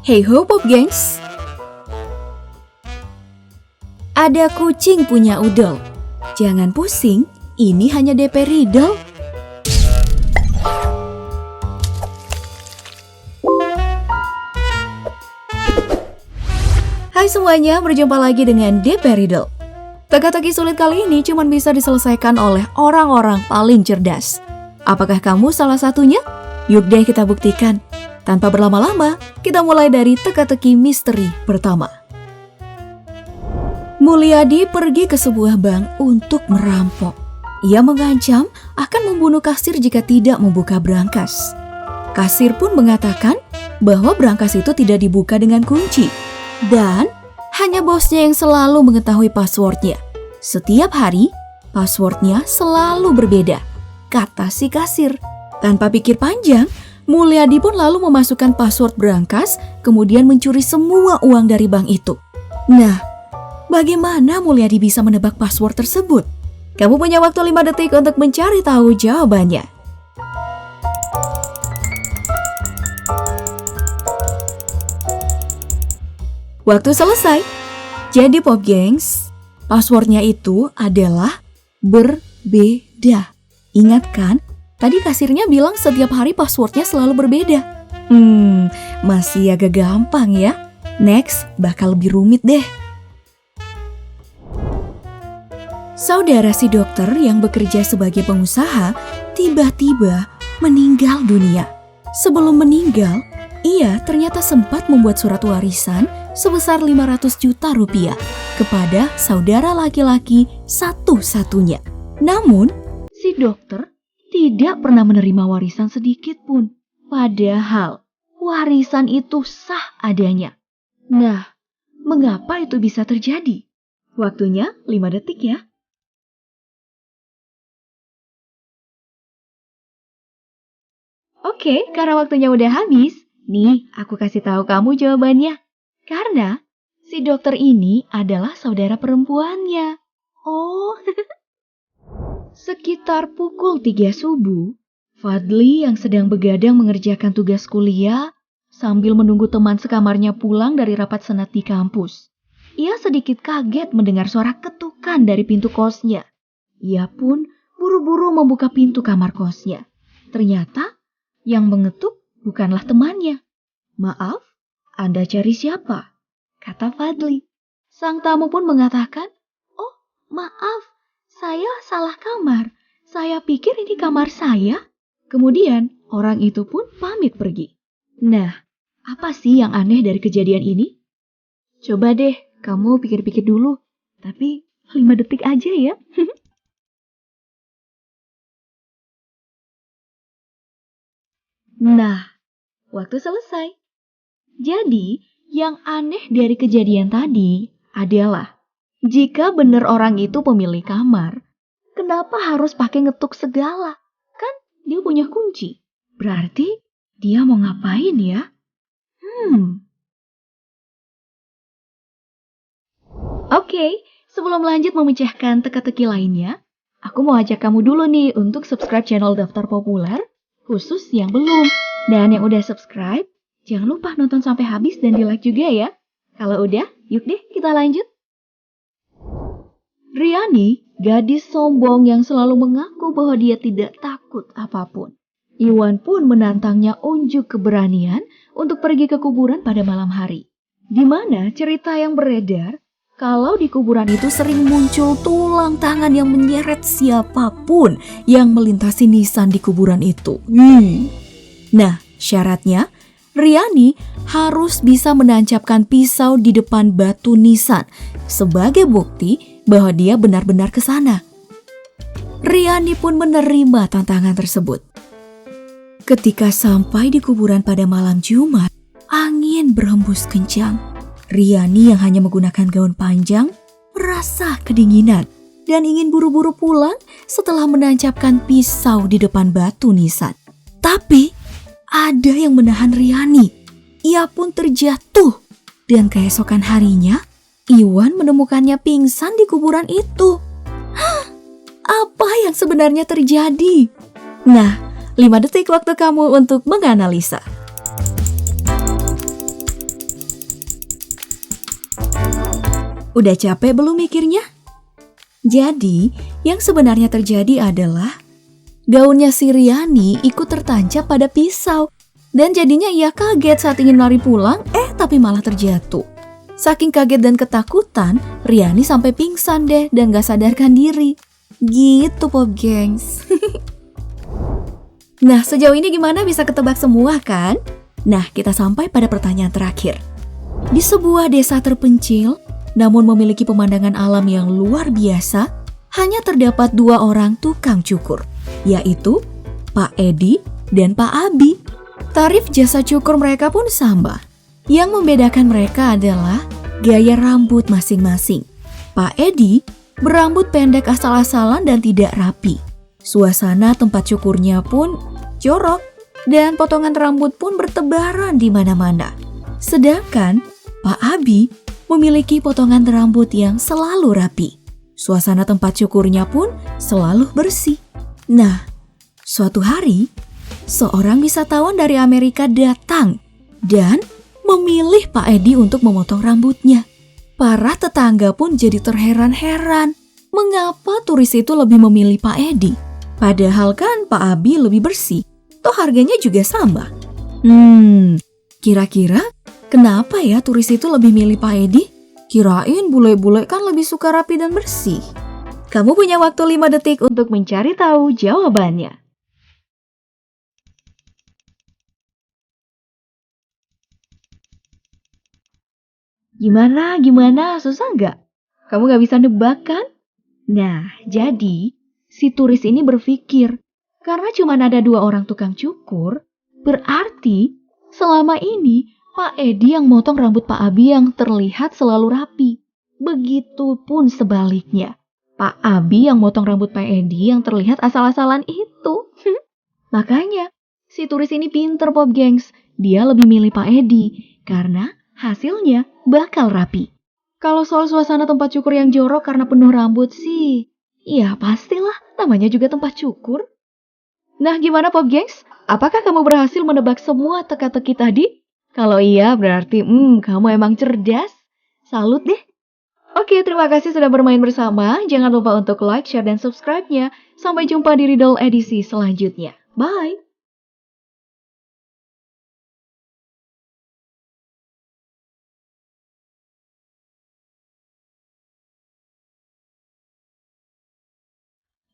Hey ho Pop Gengs. Ada kucing punya udel. Jangan pusing, ini hanya DP Riddle. Hai semuanya, berjumpa lagi dengan DP Riddle. Teka-teki sulit kali ini cuma bisa diselesaikan oleh orang-orang paling cerdas. Apakah kamu salah satunya? Yuk deh kita buktikan. Tanpa berlama-lama, kita mulai dari teka-teki misteri pertama. Mulyadi pergi ke sebuah bank untuk merampok. Ia mengancam akan membunuh kasir jika tidak membuka brankas. Kasir pun mengatakan bahwa brankas itu tidak dibuka dengan kunci. Dan hanya bosnya yang selalu mengetahui passwordnya. Setiap hari, passwordnya selalu berbeda, kata si kasir. Tanpa pikir panjang, Mulyadi pun lalu memasukkan password brankas, kemudian mencuri semua uang dari bank itu. Nah, bagaimana Mulyadi bisa menebak password tersebut? Kamu punya waktu 5 detik untuk mencari tahu jawabannya. Waktu selesai. Jadi Pop Gengs, passwordnya itu adalah berbeda. Ingat kan? Tadi kasirnya bilang setiap hari passwordnya selalu berbeda. Masih agak gampang ya. Next, bakal lebih rumit deh. Saudara si dokter yang bekerja sebagai pengusaha tiba-tiba meninggal dunia. Sebelum meninggal, ia ternyata sempat membuat surat warisan sebesar 500 juta rupiah kepada saudara laki-laki satu-satunya. Namun, si dokter tidak pernah menerima warisan sedikit pun. Padahal, warisan itu sah adanya. Nah, mengapa itu bisa terjadi? Waktunya 5 detik ya. Oke, karena waktunya udah habis, nih aku kasih tahu kamu jawabannya. Karena si dokter ini adalah saudara perempuannya. Oh, sekitar pukul 3 subuh, Fadli yang sedang begadang mengerjakan tugas kuliah sambil menunggu teman sekamarnya pulang dari rapat senat di kampus. Ia sedikit kaget mendengar suara ketukan dari pintu kosnya. Ia pun buru-buru membuka pintu kamar kosnya. Ternyata yang mengetuk bukanlah temannya. "Maaf, Anda cari siapa?" kata Fadli. Sang tamu pun mengatakan, "Oh, maaf, saya salah kamar. Saya pikir ini kamar saya." Kemudian orang itu pun pamit pergi. Nah, apa sih yang aneh dari kejadian ini? Coba deh kamu pikir-pikir dulu. Tapi 5 detik aja ya. Nah, waktu selesai. Jadi, yang aneh dari kejadian tadi adalah jika benar orang itu pemilik kamar, kenapa harus pakai ngetuk segala? Kan dia punya kunci. Berarti dia mau ngapain ya? Oke, sebelum lanjut memecahkan teka-teki lainnya, aku mau ajak kamu dulu nih untuk subscribe channel Daftar Populer, khusus yang belum. Dan yang udah subscribe, jangan lupa nonton sampai habis dan di-like juga ya. Kalau udah, yuk deh kita lanjut. Riani, gadis sombong yang selalu mengaku bahwa dia tidak takut apapun. Iwan pun menantangnya unjuk keberanian untuk pergi ke kuburan pada malam hari. Di mana cerita yang beredar, kalau di kuburan itu sering muncul tulang tangan yang menyeret siapapun yang melintasi nisan di kuburan itu. Nah, syaratnya Riani harus bisa menancapkan pisau di depan batu nisan sebagai bukti bahwa dia benar-benar ke sana. Riani pun menerima tantangan tersebut. Ketika sampai di kuburan pada malam Jumat, angin berhembus kencang. Riani yang hanya menggunakan gaun panjang merasa kedinginan dan ingin buru-buru pulang setelah menancapkan pisau di depan batu nisan. Tapi ada yang menahan Riani. Ia pun terjatuh dan keesokan harinya Iwan menemukannya pingsan di kuburan itu. Apa yang sebenarnya terjadi? Nah, 5 detik waktu kamu untuk menganalisa. Udah capek belum mikirnya? Jadi, yang sebenarnya terjadi adalah gaunnya si Riani ikut tertancap pada pisau. Dan jadinya ia kaget saat ingin lari pulang, tapi malah terjatuh. Saking kaget dan ketakutan, Riani sampai pingsan deh dan gak sadarkan diri. Gitu Pop Gengs. Nah, sejauh ini gimana, bisa ketebak semua kan? Nah, kita sampai pada pertanyaan terakhir. Di sebuah desa terpencil, namun memiliki pemandangan alam yang luar biasa, hanya terdapat 2 orang tukang cukur, yaitu Pak Edi dan Pak Abi. Tarif jasa cukur mereka pun sama. Yang membedakan mereka adalah gaya rambut masing-masing. Pak Edi berambut pendek asal-asalan dan tidak rapi. Suasana tempat cukurnya pun jorok dan potongan rambut pun bertebaran di mana-mana. Sedangkan Pak Abi memiliki potongan rambut yang selalu rapi. Suasana tempat cukurnya pun selalu bersih. Nah, suatu hari, seorang wisatawan dari Amerika datang dan memilih Pak Edi untuk memotong rambutnya. Para tetangga pun jadi terheran-heran. Mengapa turis itu lebih memilih Pak Edi? Padahal kan Pak Abi lebih bersih. Toh harganya juga sama. Kira-kira kenapa ya turis itu lebih milih Pak Edi? Kirain bule-bule kan lebih suka rapi dan bersih. Kamu punya waktu 5 detik untuk mencari tahu jawabannya. Gimana? Susah nggak? Kamu nggak bisa nebak kan? Nah, jadi si turis ini berpikir, karena cuma ada 2 orang tukang cukur, berarti selama ini Pak Edi yang motong rambut Pak Abi yang terlihat selalu rapi. Begitupun sebaliknya, Pak Abi yang motong rambut Pak Edi yang terlihat asal-asalan itu. Makanya, si turis ini pinter Pop Gengs. Dia lebih milih Pak Edi, karena hasilnya bakal rapi. Kalau soal suasana tempat cukur yang jorok karena penuh rambut sih, ya pastilah, namanya juga tempat cukur. Nah, gimana Pop Gengs? Apakah kamu berhasil menebak semua teka-teki tadi? Kalau iya, berarti kamu emang cerdas. Salut deh. Oke, terima kasih sudah bermain bersama. Jangan lupa untuk like, share, dan subscribe-nya. Sampai jumpa di Riddle edisi selanjutnya. Bye!